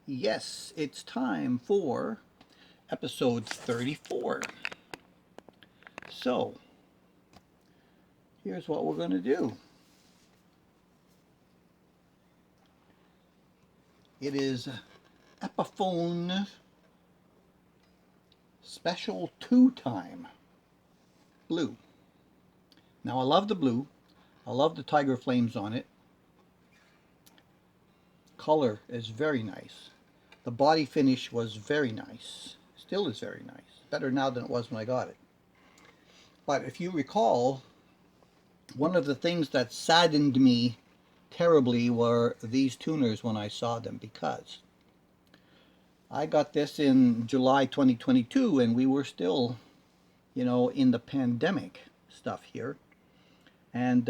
Yes, it's time for episode 34. So, here's what we're going to do. It is Epiphone Special 2 time. Blue. Now I love the blue. I love the tiger flames on it. Color is very nice. The body finish was very nice. Still is very nice. Better now than it was when I got it. But if you recall, one of the things that saddened me terribly were these tuners when I saw them, because I got this in July 2022 and we were still, in the pandemic stuff here. And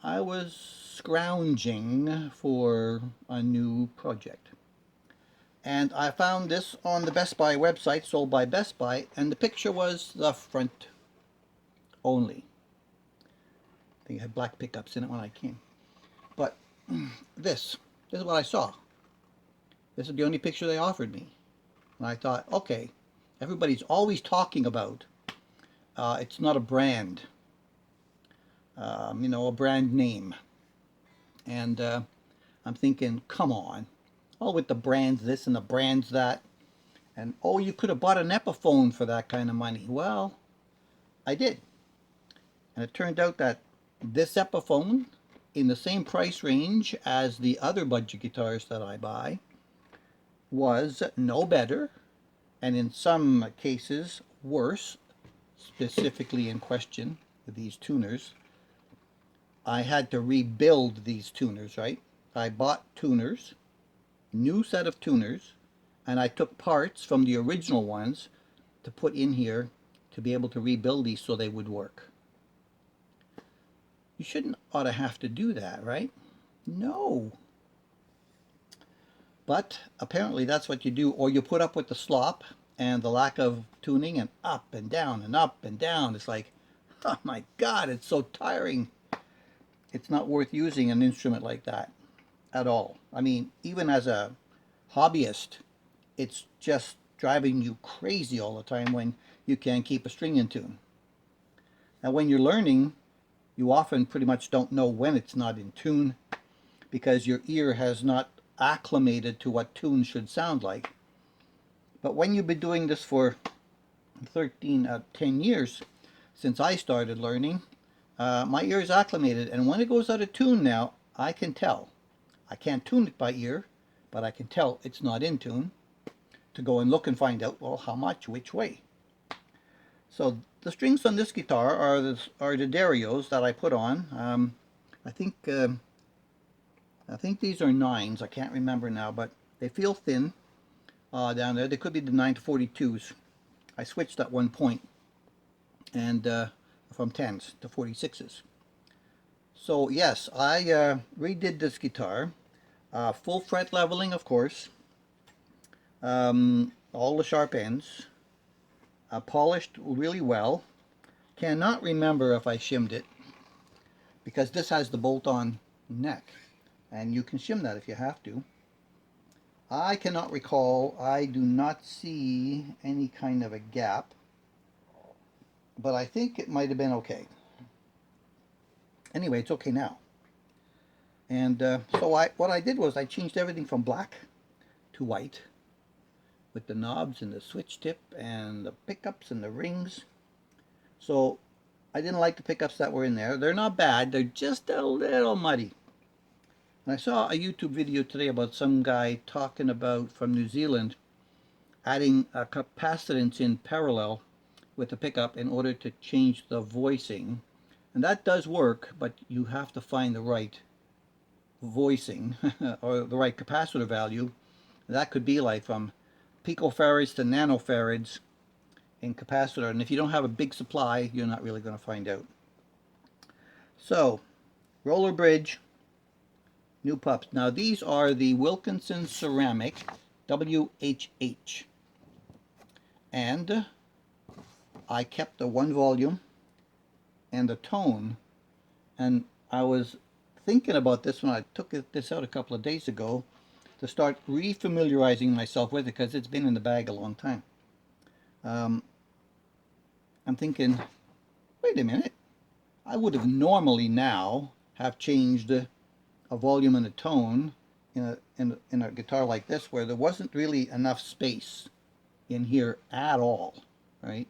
I was scrounging for a new project. And I found this on the Best Buy website, sold by Best Buy, and the picture was the front only. I think it had black pickups in it when I came. But this is what I saw. This is the only picture they offered me. And I thought, okay, everybody's always talking about it's not a brand, a brand name. And I'm thinking, come on, all with the brands this and the brands that. And, oh, you could have bought an Epiphone for that kind of money. Well, I did. And it turned out that this Epiphone, in the same price range as the other budget guitars that I buy, was no better, and in some cases worse, specifically in question with these tuners. I had to rebuild these tuners, right? I bought tuners, new set of tuners, and I took parts from the original ones to put in here to be able to rebuild these so they would work. You shouldn't ought to have to do that, right? No. But apparently that's what you do, or you put up with the slop and the lack of tuning and up and down and up and down. It's like, oh my God, it's so tiring. It's not worth using an instrument like that at all. I mean, even as a hobbyist, it's just driving you crazy all the time when you can't keep a string in tune. Now, when you're learning, you often pretty much don't know when it's not in tune because your ear has not acclimated to what tune should sound like. But when you've been doing this for 10 years since I started learning, my ear is acclimated, and when it goes out of tune now, I can tell. I can't tune it by ear, but I can tell it's not in tune to go and look and find out, well, how much, which way. So the strings on this guitar are the Darios that I put on. I think these are 9s. I can't remember now, but they feel thin down there. They could be the 9-42s. I switched at one point, and from 10s to 46s. So yes, I redid this guitar. Full fret leveling, of course. All the sharp ends. Polished really well. Cannot remember if I shimmed it, because this has the bolt-on neck, and you can shim that if you have to. I cannot recall. I do not see any kind of a gap, but I think it might have been okay. Anyway, it's okay now. And so what I did was I changed everything from black to white, with the knobs and the switch tip and the pickups and the rings. So I didn't like the pickups that were in there. They're not bad. They're just a little muddy. And I saw a YouTube video today about some guy talking about, from New Zealand, adding a capacitance in parallel with the pickup in order to change the voicing. And that does work, but you have to find the right voicing or the right capacitor value. That could be like from picofarads to nanofarads in capacitor, and if you don't have a big supply, you're not really going to find out. So, roller bridge, new pups. Now these are the Wilkinson Ceramic WHH, and I kept the one volume and the tone, and I was thinking about this when I took this out a couple of days ago, to start re-familiarizing myself with it because it's been in the bag a long time. I'm thinking, wait a minute, I would have normally now have changed a volume and a tone in a guitar like this where there wasn't really enough space in here at all, right?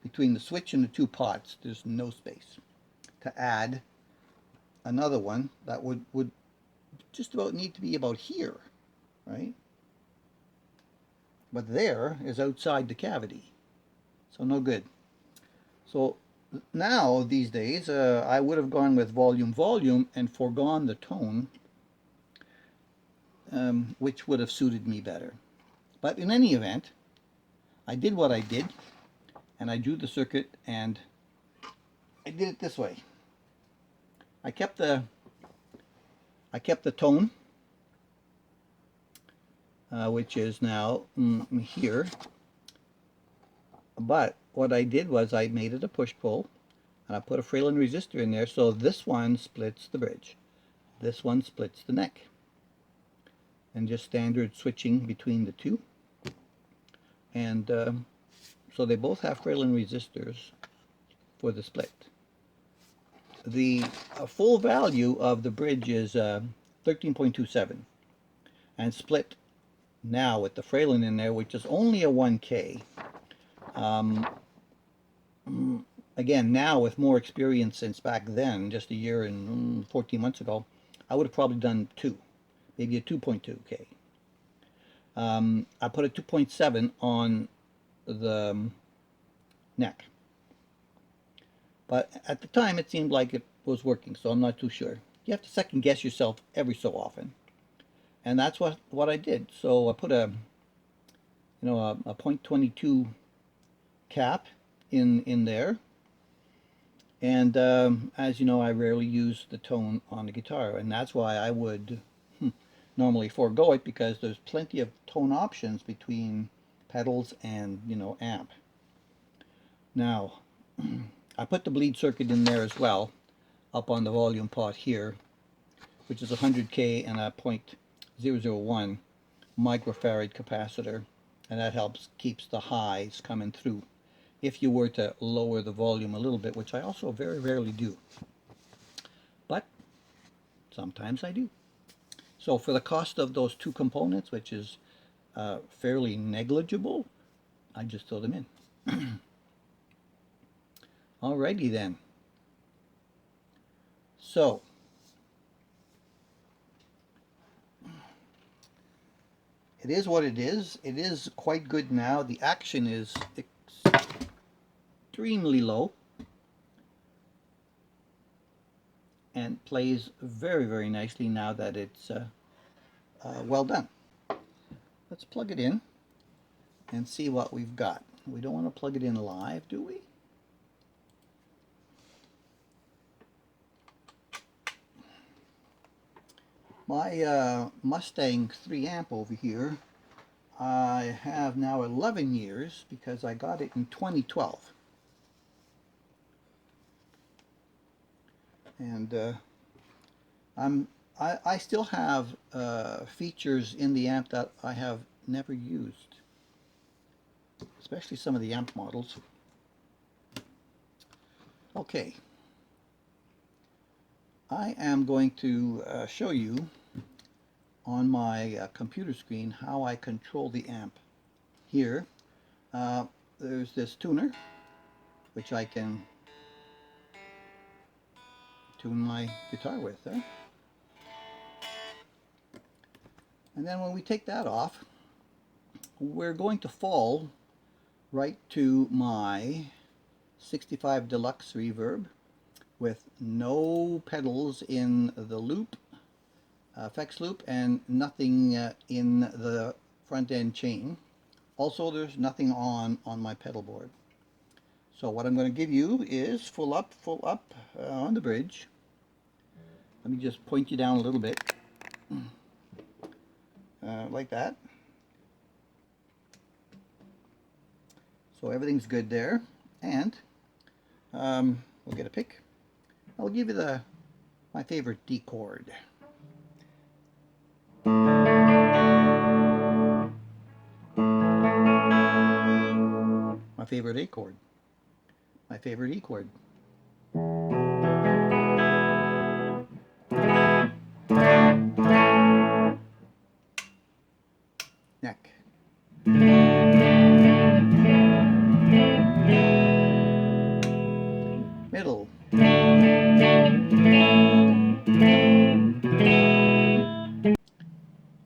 Between the switch and the two pots, there's no space to add another one that would just about need to be about here, right? But there is outside the cavity, so no good. So now, these days, I would have gone with volume and foregone the tone, which would have suited me better. But in any event, I did what I did, and I drew the circuit, and I did it this way. I kept the tone, which is now here. But what I did was I made it a push-pull, and I put a Fralin resistor in there, so this one splits the bridge. This one splits the neck. And just standard switching between the two. And so they both have Fralin resistors for the split. The full value of the bridge is 13.27, and split now with the Fralin in there, which is only a 1K. Again, now with more experience since back then, just a year and 14 months ago, I would have probably done 2, maybe a 2.2K. I put a 2.7 on the neck. But at the time, it seemed like it was working, so I'm not too sure. You have to second guess yourself every so often. And that's what I did. So I put a 0.22 cap in there. And as you know, I rarely use the tone on the guitar, and that's why I would normally forego it, because there's plenty of tone options between pedals and amp. Now I put the bleed circuit in there as well, up on the volume pot here, which is 100K and a 0.001 microfarad capacitor, and that keeps the highs coming through if you were to lower the volume a little bit, which I also very rarely do, but sometimes I do. So for the cost of those two components, which is fairly negligible, I just throw them in. Alrighty then. So it is what it is. It is quite good now. The action is extremely low and plays very, very nicely now that it's well done. Let's plug it in and see what we've got. We don't want to plug it in live, do we? My Mustang 3 amp over here, I have now 11 years because I got it in 2012. And I still have features in the amp that I have never used, especially some of the amp models. Okay, I am going to show you on my computer screen how I control the amp. Here, there's this tuner, which I can tune my guitar with. And then when we take that off, we're going to fall right to my 65 Deluxe reverb with no pedals in the loop, effects loop, and nothing in the front end chain. Also, there's nothing on my pedal board. So what I'm going to give you is full up on the bridge. Let me just point you down a little bit, like that. So everything's good there, and we'll get a pick. I'll give you my favorite D chord. favorite A chord, my favorite E chord. Neck. Middle.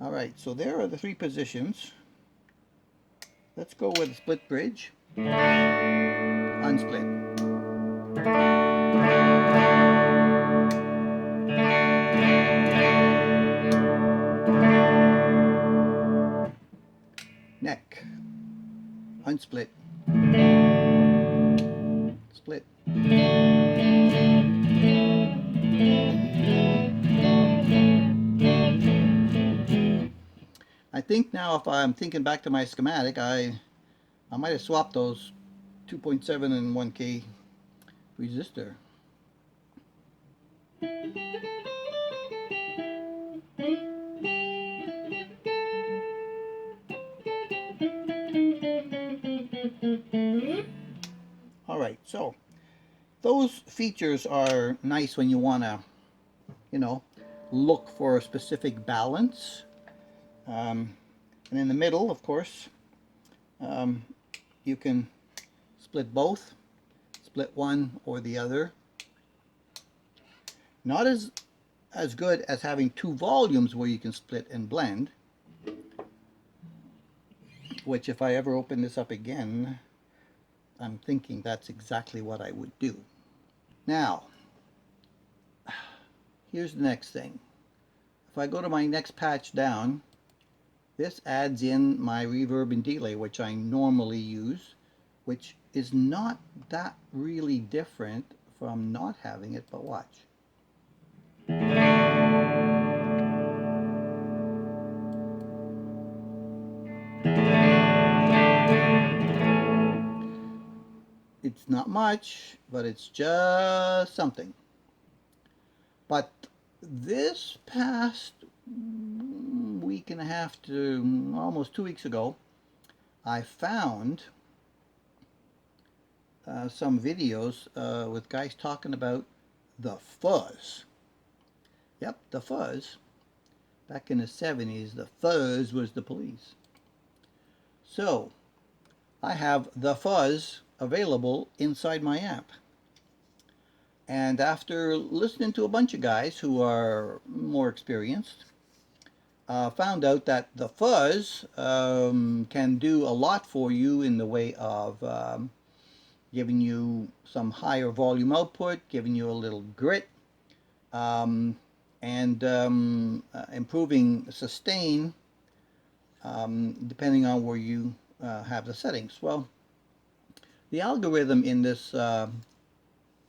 All right, so there are the three positions. Let's go with a split bridge, unsplit. Neck, unsplit, split. I think now if I'm thinking back to my schematic, I might have swapped those 2.7 and 1K resistor. All right, so those features are nice when you want to, you know, look for a specific balance. And in the middle, of course, you can split both, split one or the other. Not as good as having two volumes where you can split and blend, which if I ever open this up again, I'm thinking that's exactly what I would do. Now, here's the next thing. If I go to my next patch down, this adds in my reverb and delay, which I normally use, which is not that really different from not having it, but watch. It's not much, but it's just something. But this past week and a half to almost 2 weeks ago, I found some videos with guys talking about the fuzz. Yep, the fuzz. Back in the 70s, the fuzz was the police. So, I have the fuzz available inside my amp. And after listening to a bunch of guys who are more experienced, found out that the fuzz can do a lot for you in the way of giving you some higher volume output, giving you a little grit, and improving sustain depending on where you have the settings. Well, the algorithm in this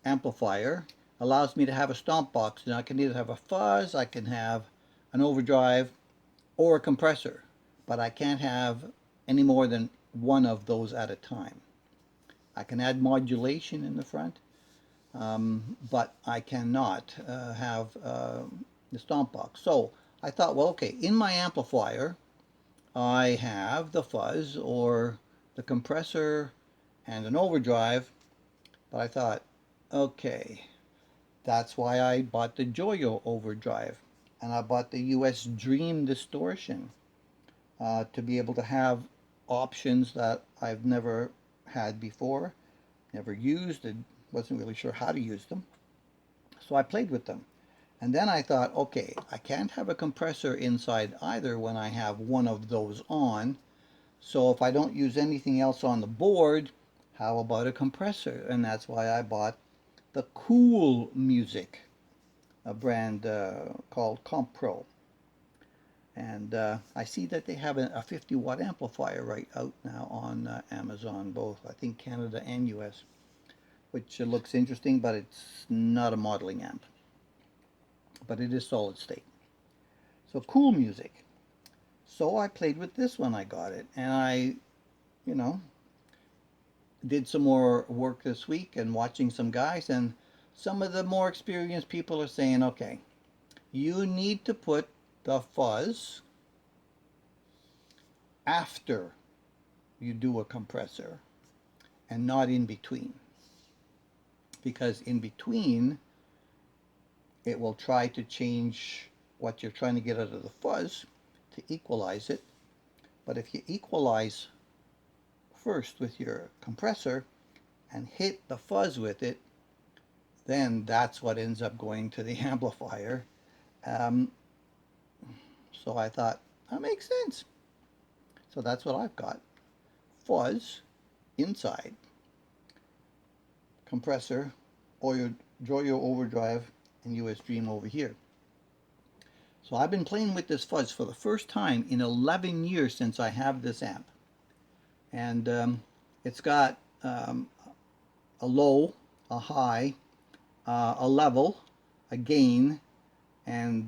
amplifier allows me to have a stomp box. Now I can either have a fuzz, I can have an overdrive, or a compressor, but I can't have any more than one of those at a time. I can add modulation in the front, but I cannot have the stomp box. So I thought, well, okay, in my amplifier I have the fuzz or the compressor and an overdrive, but I thought, okay, that's why I bought the Joyo overdrive, and I bought the US Dream distortion to be able to have options that I've never had before, never used, and wasn't really sure how to use them. So I played with them. And then I thought, okay, I can't have a compressor inside either when I have one of those on. So if I don't use anything else on the board, how about a compressor? And that's why I bought the Cool Music, a brand called Compro. And I see that they have a 50 watt amplifier right out now on Amazon, both I think Canada and US, which looks interesting, but it's not a modeling amp. But it is solid state. So Cool Music. So I played with this when I got it, and I, you know, did some more work this week and watching some guys, and some of the more experienced people are saying, okay, you need to put the fuzz after you do a compressor. and not in between. Because in between, it will try to change what you're trying to get out of the fuzz to equalize it. But if you equalize first with your compressor and hit the fuzz with it, then that's what ends up going to the amplifier. So I thought, that makes sense. So that's what I've got. Fuzz inside, compressor, audio overdrive, and US Dream over here. So I've been playing with this fuzz for the first time in 11 years since I have this amp. And it's got a low, a high, a level, a gain, and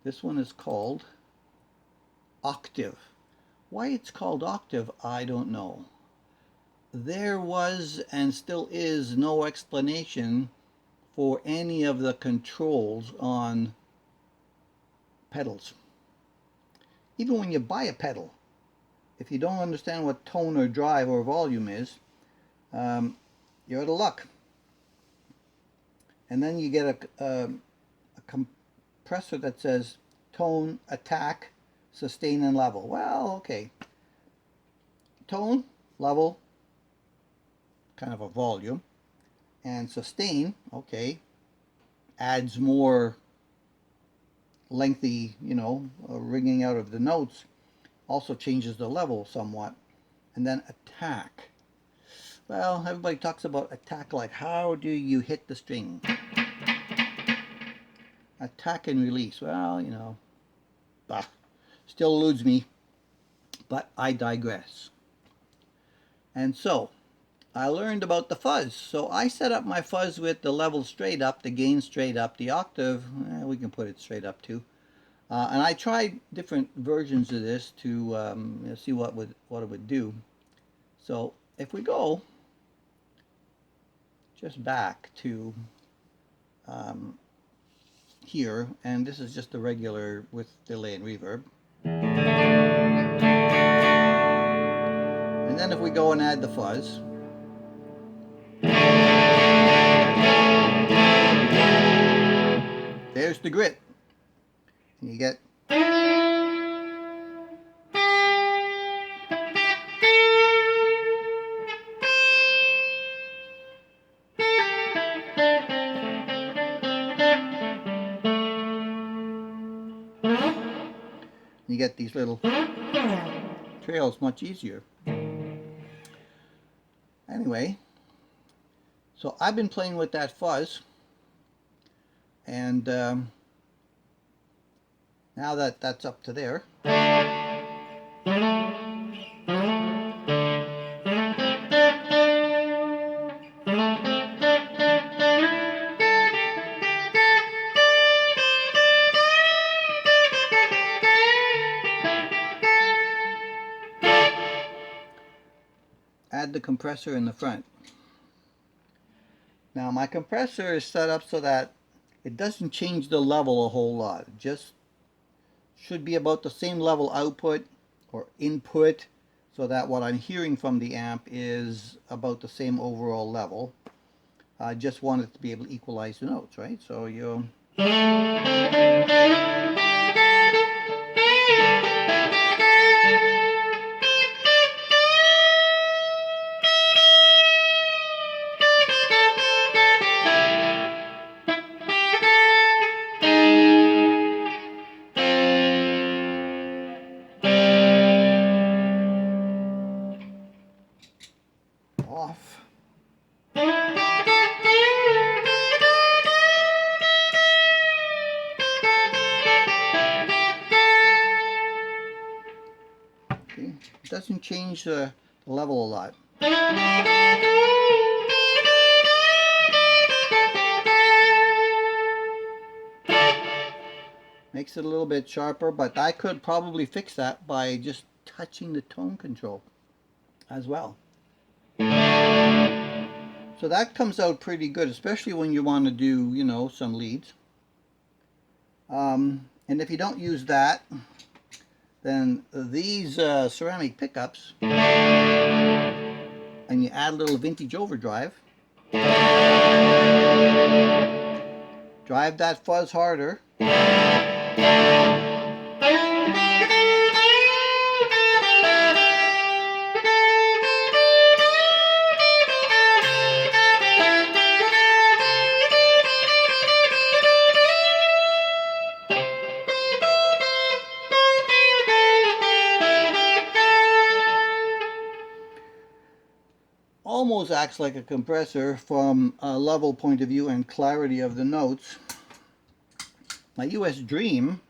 this one is called octave. Why it's called octave, I don't know. There was and still is no explanation for any of the controls on pedals. Even when you buy a pedal, if you don't understand what tone or drive or volume is, you're out of luck. And then you get a compressor that says tone, attack, sustain, and level. Well, okay. Tone, level, kind of a volume, and sustain, okay, adds more lengthy, ringing out of the notes, also changes the level somewhat. And then attack. Well, everybody talks about attack, like how do you hit the string? Attack and release. Well, still eludes me, but I digress. And so I learned about the fuzz. So I set up my fuzz with the level straight up, the gain straight up, the octave, we can put it straight up too. And I tried different versions of this to see what it would do. So if we go just back to here, and this is just the regular with delay and reverb. And then if we go and add the fuzz, there's the grit. And you get these little trails much easier. Anyway, so I've been playing with that fuzz, and now that that's up to there, add the compressor in the front. Now my compressor is set up so that it doesn't change the level a whole lot. It just should be about the same level output or input, so that what I'm hearing from the amp is about the same overall level. I just want it to be able to equalize the notes, right? So you off. Okay. It doesn't change the level a lot. Makes it a little bit sharper, but I could probably fix that by just touching the tone control as well. So that comes out pretty good, especially when you want to do, some leads. And if you don't use that, then these ceramic pickups, and and you add a little vintage overdrive. Drive that fuzz harder. Almost acts like a compressor from a level point of view and clarity of the notes. My US Dream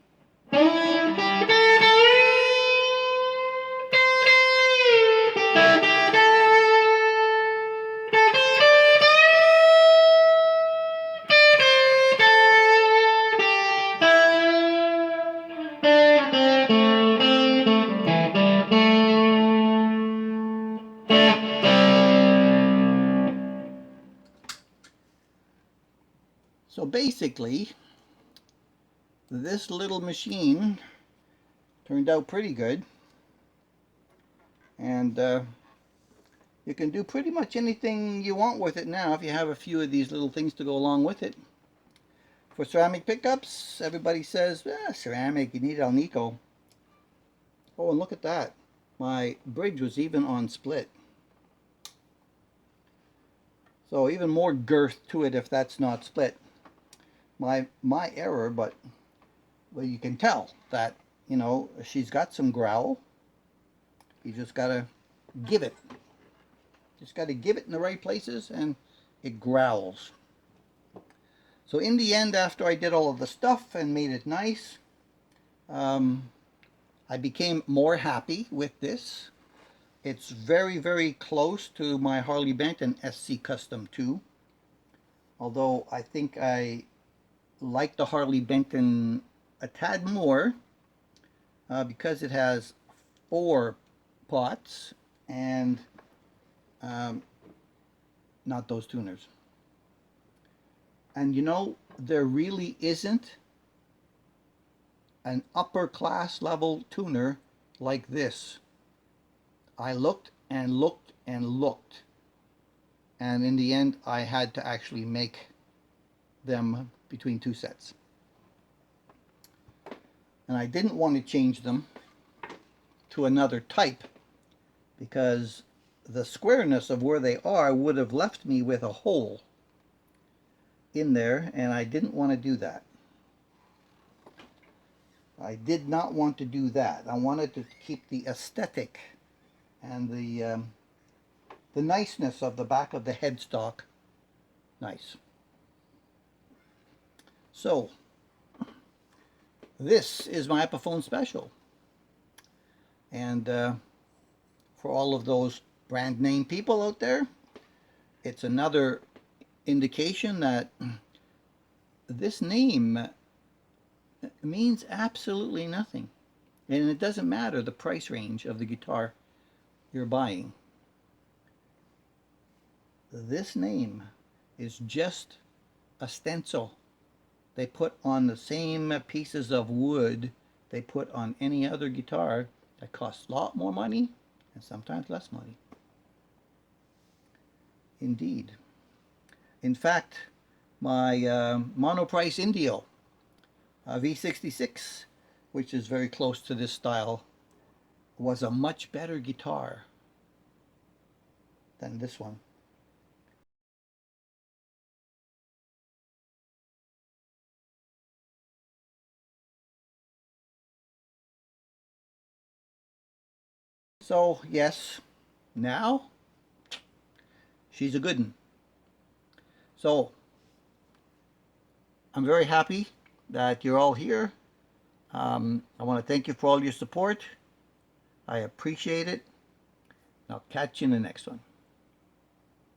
So basically, this little machine turned out pretty good, and you can do pretty much anything you want with it now if you have a few of these little things to go along with it. For ceramic pickups, everybody says, ceramic, you need Alnico. Oh, and look at that. My bridge was even on split. So even more girth to it if that's not split. My error, but well, you can tell that, you know, she's got some growl. You just gotta give it. Just gotta give it in the right places and it growls. So in the end, after I did all of the stuff and made it nice, I became more happy with this. It's very, very close to my Harley Benton SC Custom 2. Although I think I like the Harley Benton a tad more because it has 4 pots and not those tuners. And you know, there really isn't an upper class level tuner like this. I looked and looked and looked, and in the end I had to actually make them between 2 sets. And I didn't want to change them to another type because the squareness of where they are would have left me with a hole in there, and I didn't want to do that. I did not want to do that. I wanted to keep the aesthetic and the niceness of the back of the headstock nice. So this is my Epiphone special, and for all of those brand name people out there, it's another indication that this name means absolutely nothing, and it doesn't matter the price range of the guitar you're buying. This name is just a stencil they put on the same pieces of wood they put on any other guitar that costs a lot more money and sometimes less money. Indeed. In fact, my Monoprice Indio V66, which is very close to this style, was a much better guitar than this one. So yes, now she's a good one. So I'm very happy that you're all here. I want to thank you for all your support. I appreciate it. I'll catch you in the next one.